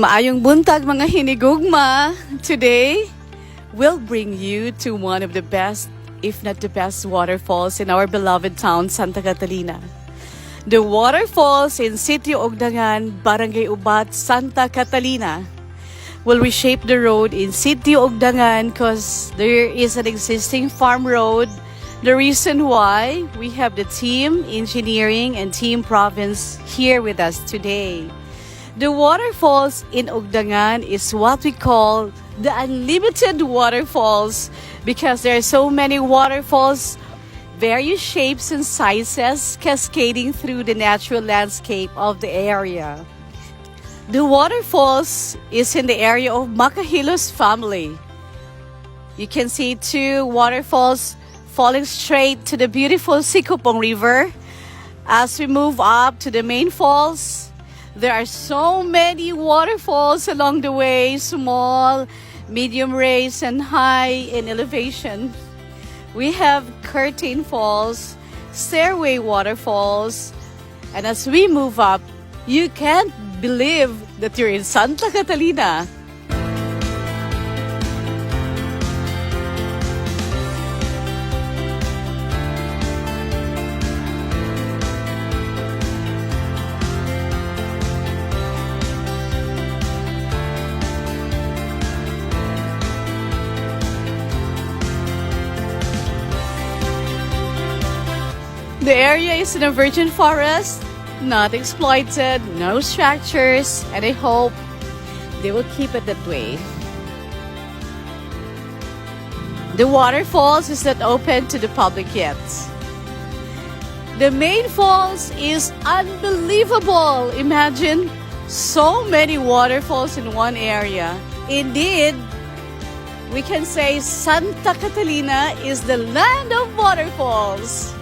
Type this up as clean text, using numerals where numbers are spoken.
Maayong buntag mga hinigugma. Today, we'll bring you to one of the best, if not the best, waterfalls in our beloved town, Santa Catalina. The waterfalls in Sitio Ogdangan, Barangay Obat, Santa Catalina will reshape the road in Sitio Ogdangan because there is an existing farm road. The reason why we have the team engineering and team province here with us today. The waterfalls in Ogdangan is what we call the unlimited waterfalls because there are so many waterfalls, various shapes and sizes cascading through the natural landscape of the area. The waterfalls is in the area of Macahilos family. You can see two waterfalls falling straight to the beautiful Sikupong River. As we move up to the main falls, there are so many waterfalls along the way, small, medium raise, and high in elevation. We have curtain falls, stairway waterfalls, and as we move up, you can't believe that you're in Santa Catalina. The area is in a virgin forest, not exploited, no structures, and I hope they will keep it that way. The waterfalls is not open to the public yet. The main falls is unbelievable. Imagine so many waterfalls in one area. Indeed, we can say Santa Catalina is the land of waterfalls.